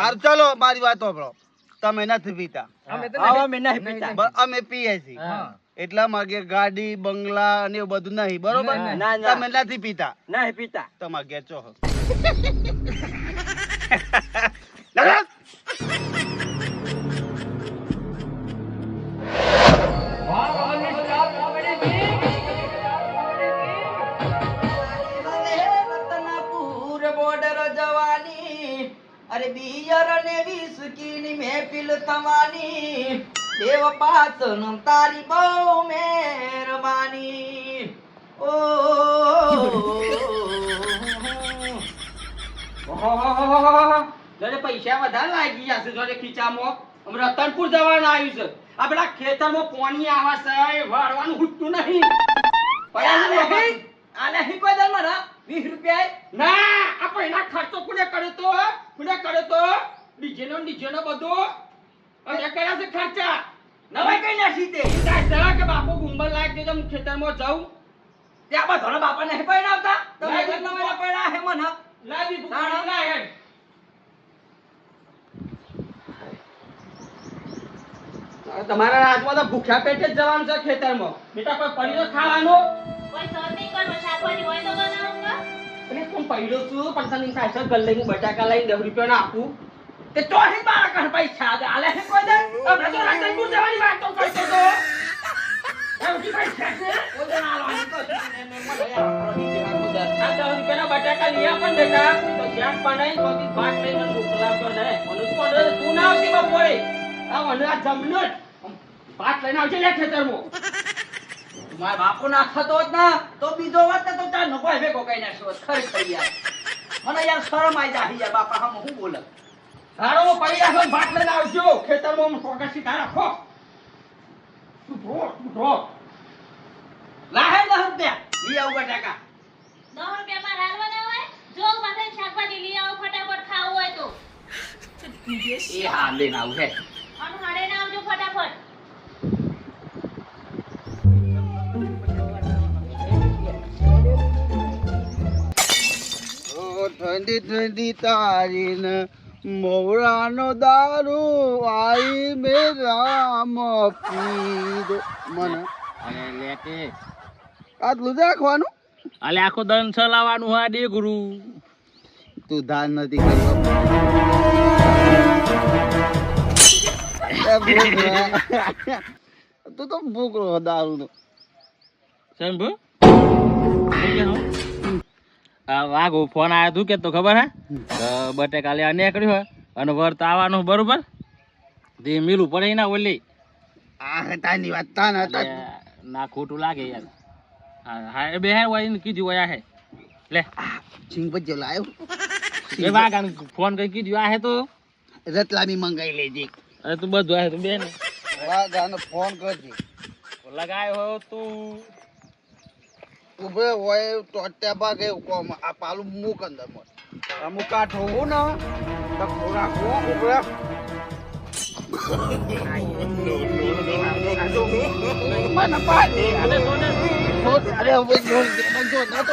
હાર ચલો મારી વાત સાંભળો તમે નથી પીતા અમે નહીં પીતા અમે પીએ છીએ એટલા માંગે ગાડી બંગલા અને એવું બધું નહીં બરોબર તમે નથી પીતા નહીં પીતા તમારે ઘેર ચો અરે બિયર ને વિસ્કી ની મહેફિલ થવાની દેવ પાસન તારી બહુ મહેરબાની ઓ પૈસા વધારે લાગી જશે જોડે ખીચામાં અમે રતનપુર જવાનું આવ્યું છે આપડા ખેતરમાં પાણી આવા છે વાળવાનું હુટતું નહીં આને હી કોઈ દર મને 20 રૂપિયા ના આ પહેલા ખર્ચો કોને કર્યો તો ડીજેનો બધો અને કર્યા છે ખર્ચા નવાઈ કઈ નાસી તે જરા કે બાપુ ગુંબર લાગ દે હું ખેતરમાં જાઉં ત્યાં બધા બાપા ને પૈણાવતા તમે ઘર નવાઈ પૈણા હે મને લાવી ભૂખા ના હે તમારા રાજમાં તો ભૂખ્યા પેટે જ જવાનું છે ખેતરમાં બેટા કોઈ પડીનો ખાવાનો કોઈ સોતી કરો શાકભાજી હોય તો બનાવું અને તું પડ્યો છું પણ તને કાયસર ગલ લઈને બટાકા લઈને 10 રૂપિયા ના આપું તે તો હી મારા કણ પૈસા દે આલે હે કોઈ દે આપણે તો રાજનપુર જવાની વાત તો કરતો તો એ ઉઠી પૈસા છે ઓદે ના લાવી તો મને આ 10 રૂપિયાના બટાકા લઈ આપણ બેટા તો શાક બનાવી કોતી ભાત લઈને મોકલાવતો ને મને તો તું ના આવતી બપોરે આ મને આ જમનો ભાત લઈને આવજે લે ખેતરમાં મારા બાપુ ના થતો જ ના તો બીજો વાત તો તાર નો કોઈ ભેગો કઈ નાખ્યો ખરેખર યાર મને યાર શરમ આવી જાય યાર બાપા હમ હું બોલે સારો પૈયા છો ભાત લઈને આવજો ખેતરમાં ફોકસી કા રાખો તું ધો લાહે 10 રૂપિયા લઈ આવ બટાકા 10 રૂપિયામાં રાલવાના હોય જો માથે શાકભાજી લઈ આવો ફટાફટ ખાવું હોય તો એ હા લઈને આવ હે અને હાડે ના આવજો ફટાફટ ઠંડી ઠંડી તારીને મોવરાનો દારૂ આઈ મે રામ પીરો મને અરે લેકે આટલું જ રાખવાનું અલે આખો દન ચલાવવાનું હા દે ગુરુ તું ધાન નથી કર્યો તું તો ભૂખરો દારૂ નો સંભુ વાઘો ફોન આવ્યો તું કેતો ખબર હે બટેકા લે નીકળ્યો હોય અને વર્ત આવવાનું બરોબર તે મિલું પડે ના ઓલી આ તાની વાત તાન હતા ના ખોટું લાગે યાર હા એ બે હે હોય કીધું હોય હે લે સિંગ બજ્જો લાયો એ વાઘાને ફોન કરી કીધું આ હે તો રતલામી મંગાઈ લેજે અરે તું બધું આ તું બે ને વાઘાને ફોન કરજે લગાયો હો તું ઉભે હોય તો અત્યા ભાગે કોમ આ પાલું મૂક અંદર મત અમુક કાઠો હું ને તો ખોરાક હું ઉભે મને પાડે અરે સોને અરે હવે જો ના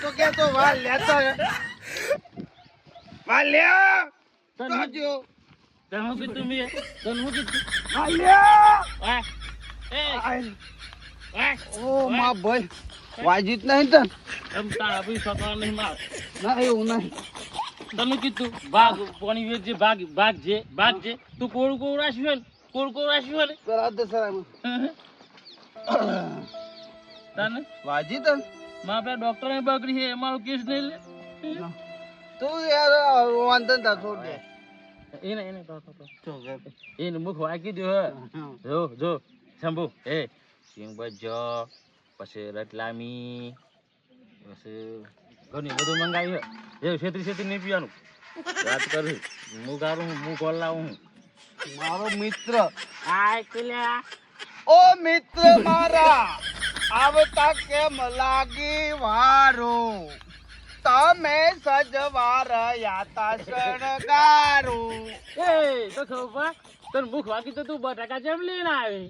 તો કેતો વાર લેતા વાર લે સાજો તને હું કીધું મે તને હું કીધું વાર લે ઓ માં ભાઈ વાજીત નહીં તન એમ તારા ભી સકવા નહીં માર ના એવું નહીં તને કીધું ભાગ પાણી વેચજે ભાગ જે તું કોળ રાખ્યું ને કરા દે સર તને વાજી તન માં પે ડોક્ટર ને બગડી છે એમાં કેસ નહીં લે તું યાર વાંધન તા છોડ દે એને તો એને મુખ વાગી દો જો શંભુ એ સિંગ બજો પછી રતલામી પછી ઘણી બધું મંગાવ્યું એ છેતરી નહીં પીવાનું વાત કરું હું કોલ લાવું મારો મિત્ર આ કલ્યા ઓ મિત્ર મારા આવતા કેમ લાગી વારો તમે સજવાર યાતા શણગારો એ તો ખબર તને ભૂખ વાગી તો તું બટાકા જેમ લઈને આવી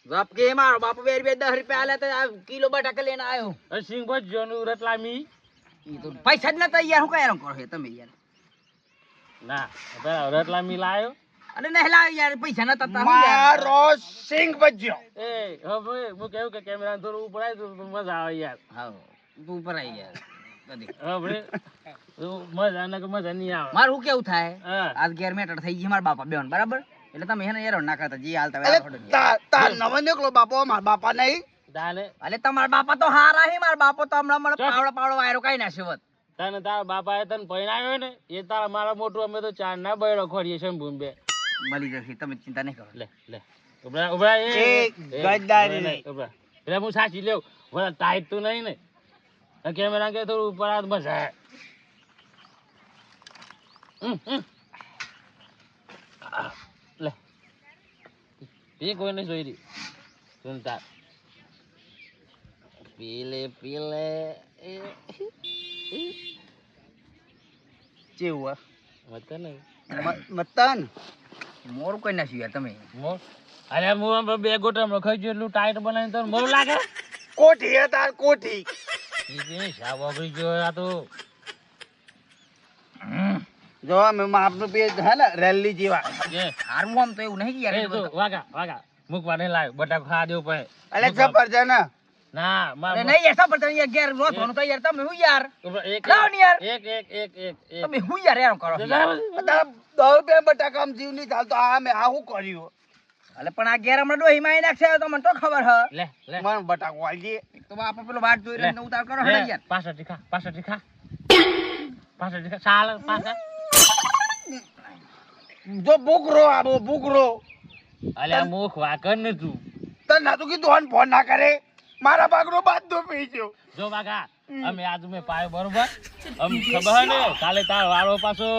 બાપ કે મારો બાપ 2 10 રૂપિયા આલે તો કિલો બટાકા લઈને આવ્યો સિંગ બજો નું રતલામી ઈ તો પૈસા જ નતા યાર હું કઈ કરો તમે યાર ના પેલા રતલામી લાયો અને નહીં લાવ યાર પૈસા નતા તા હું યાર. મારો સિંગ બજ્યો. એ હવે હું કેવું કે કેમેરા થોડું ઉપર આવી તો મજા આવે યાર હા તું ઉપર આવી યાર કદી. હવે મજા ના કે મજા નહીં આવે મારું શું કેવું થાય હા આજ ઘેર મેટર થઈ ગઈ મારા બાપા બેન બરાબર એટલે તમે એને યાર ના કરતા જે હાલતા અલે હોય તાર નવો નીકળો બાપો, મારા બાપા નહીં. તાને અલે તમારા બાપા તો હારા હે મારા બાપો તો હમણાં મને પાવડો વાયરો કાઈ નાખ્યો હોત. તને તારા બાપાએ તને પૈણાવ્યો ને એ તારા મારા મોટું અમે તો ચાર ના બૈરો ખોરીએ છે બે મળી જશે તમે ચિંતા નહીં કરો. લે લે ઉભરા ઉભરા એ ગદ્દારી નહીં. ઉભરા એટલે હું સાચી લેવું વળા ટાઈટ તો નહીં ને કેમેરા કે થોડું ઉપર હાથ મજા આવે લે એ કોઈ નહીં જોઈ રહી સુનતા પીલે ચેવું મત નહીં મતન મોરું કોઈ નાખ્યું યાર તમે. મોર અરે હું આમ બે ગોટા ખાઈ ગયો એટલું ટાઈટ બનાવીને તને મોર લાગે કોઠી હે તાર કોઠી. શા વાપરી ગયો આ તો જો અમે માપનું પેજ હે ને રેલી જેવા. એ હારું આમ તો એવું નહીં કે એ યાર તો વાગા મૂકવા નહીં લાવ્યો બટાકો ખાવા દેવું પડે અલે જબરજસ્ત ને. ના અરે માર નહીં યાર સબર તમે યાર ઘેર રો ધોનું તો યાર તમે હું યાર એક લાવો ને યાર. એક તમે હું યાર એમ કરો તારા 10 રૂપિયા બટાકા આમ જીવ નહીં ચાલતો. આ મેં આ શું કર્યું? અલે પણ આ ઘેર હમણાં ડોહી માં નાખશે તો મને તો ખબર હ લે લે મને બટાકો આલી. તો બાપા પેલો વાટ જોઈ રહ્યો ઉતાર કરો હે યાર. પાછળ ખા ચાલ પાછળ જો બુકરો આવો બુકરો. અલ્યા મુખ વાકર ને તું તને નાતું કીધું ફોન ના કરે. મારા બાગનો બાદ પી ગયો. જો વાગા અમે આજ મેં પાયો બરોબર અમ ખબર ને કાલે તાર વાળો પાછો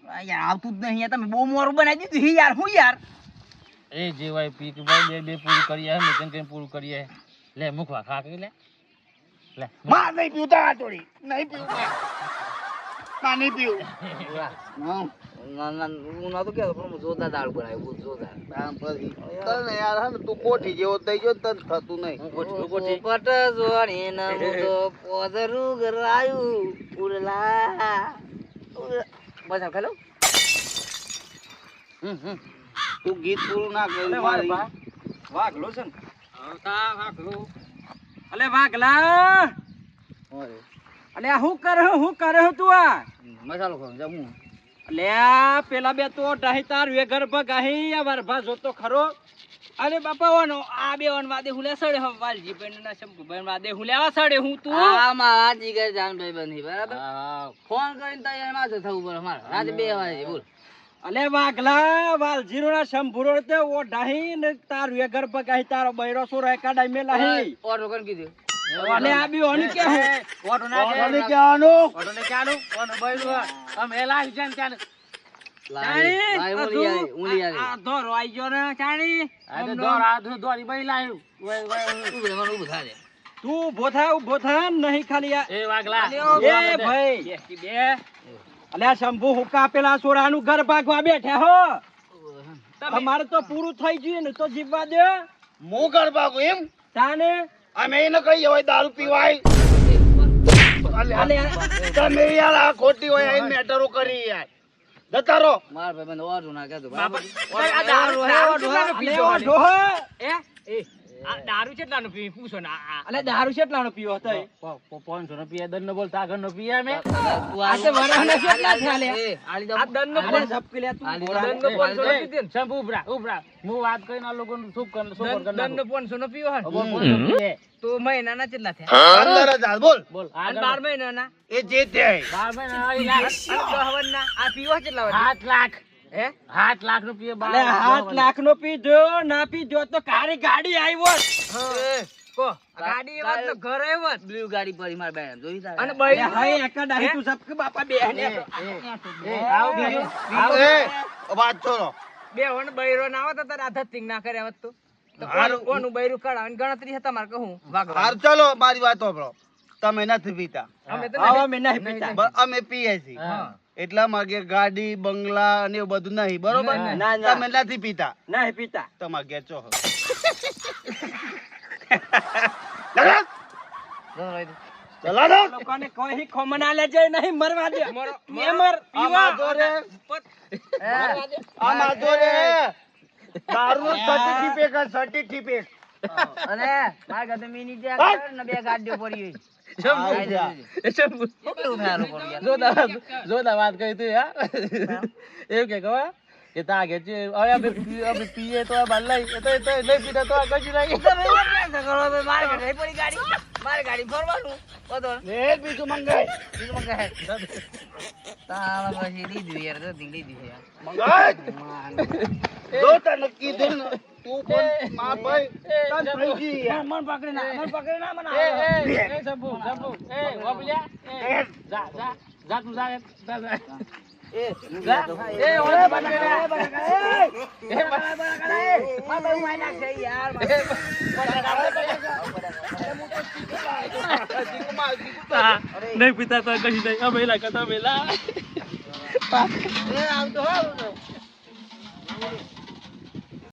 આ યાર આવતું જ નહીં યાર તમે બહુ મોરું બનાવી દીધું હી યાર હું યાર. એ જેવાય પીક ભાઈ બે પૂરું કરીએ હે મેં કેમ પૂરું કરીએ લે મુખવા ખા કે લે લે માં નહીં પીવું તાર થોડી નહીં પીવું માં નહીં પીવું. ના હું નતો કેતો પણ જોરદાર દાળ બનાવ્યું બહુ જોરદાર. આમ પછી તને યાર હે ને તું કોઠી જેવો થઈ ગયો તને થતું નહીં. પોપટ જોણી ન મુદો પોદરું ગરાયું ઉડલા બસ ખાલો. તું ગીત પૂરું ના કર્યું મારી. વાઘલો છે ને વાઘલો અલે વાઘલા અલે હું કરે તું આ મસાલો ખાવ જમું અલે પેલા બે તો ડાહી તાર વેગર ભગાહી આ વરભા જોતો ખરો. અરે બાપા ઓનો આ બે ઓન વાદે હુલે સડે હમ વાલજી બેન ના શંભુ બેન વાદે હુલે આ સડે હું તું આ મારા જીગર જાન ભાઈ બની બરાબર ફોન કરીને તૈયાર માં થવું પડે મારે રાતે 2 વાગે બોલ. અલે વાઘલા વાલજીરો ના શંભુરો તે ઓ ડાહી ને તાર વેગર ભગાહી તારો બૈરો સો રે કાડાઈ મેલાહી ઓટો કન કીધું અલે આ બી ઓની કે હે ઓટો ના કે ઓને કહેવાનું ઓટો ને ચાલુ ઓનો બૈરો અમે એલા જાન ચાલ ચાણી આ ધોરો આઈ ગયો ને ચાણી આ તો દોરી બઈ લાવ્યું ઉભો થાય તું ઉભો થા નહીં ખાલી આ એ વાગલા એ ભાઈ બે અલે આ શંભુ હુકા પેલા સોરાનું ઘર ભાગવા બેઠા હો તમારે તો પૂરું થઈ ગયું ને તો જીવવા દે હું કર બાગુ એમ તાને અમે એને કહીએ હોય દારૂ પીવાય. અલે તમે યાર આ ખોટી હોય અહીં મેટરો કરી યાર. જતા રહો. માર ભાઈ મને ઓઢું ના કહેતો બરાબર આ દારૂ હે ઓઢો એ આ દારૂ કેટલાનો પી પૂછો ને અલે દારૂ કેટલાનો પીવો હતો 500 રૂપિયા દંડ બોલતા આગળ નો પીએ અમે આ તે વરાના કેટલા થયા લે આ દંડનો પણ ઝપકી લે તું દંડનો 500 નો પીધે શંભુ ઉભરા હું વાત કરીને આ લોકોને શું કર દંડનો 500 નો પીવો હે તો મહિનાના કેટલા થયા 15,000 બોલ. બોલ અને 12 મહિનાના એ જે તે 12 મહિના આવી લાખ 10 વરના આ પીવો કેટલા વરના 7 લાખ હે 7 લાખ રૂપિયા અલે 7 લાખ નો પીધો ના પીધો તો કારી ગાડી આવ્યો કો ગાડી એવત તો ઘર આવ્યો બ્લુ ગાડી પડી માર બેન જોઈ તારે અને બઈ હઈ એકડા હી તું સબ કે બાપા બે ને આવ બીજું એ વાત છોડો. બે વણ બૈરો ના આવત તાર આધા તિંગ ના કરે આવત તો કોનું બૈરું કઢાવ ગણતરી છે તમારે કહું વાગો હાર ચલો મારી વાત સાંભળો. તમે નથી પીતા અમે તો અમે નહીં પીતા અમે પીએ છીએ. એટલા માટે ગાડી બંગલા અને એવું બધું નહીં બરોબર. તમે નથી પીતા નહીં પીતા તમારે ઘેર ચો ચલા દો લોકોને કોઈ ખોમન આલે છે નહીં મરવા દે મેમર આ માધો રે આ માધો રે દારૂ સર્ટિફિકેટ અને માર ગતે મિની જે ને બે ગાડીઓ પડી શંભુ જો વાત કરી તું યાર એવું કે કહો કે તા કે છે હવે પીએ તો બાર લઈ તો નહીં પીતા તો કશું નહીં માર ઘરે પડી ગાડી માર ગાડી ફરવાનું બધો બીજું મંગાય તારા પછી દીધું યાર તો દીધી યાર મંગાય દો તને કીધું ને તું કોણ માર ભાઈ તન થઈ ગઈ યાર. મન પકડી ના મને એ શંભુ એ વાપલ્યા જા તું જા એ જા એ ઓય નહીં પીતા તો કશું નહીં અમે લાગતા મેલા આવતો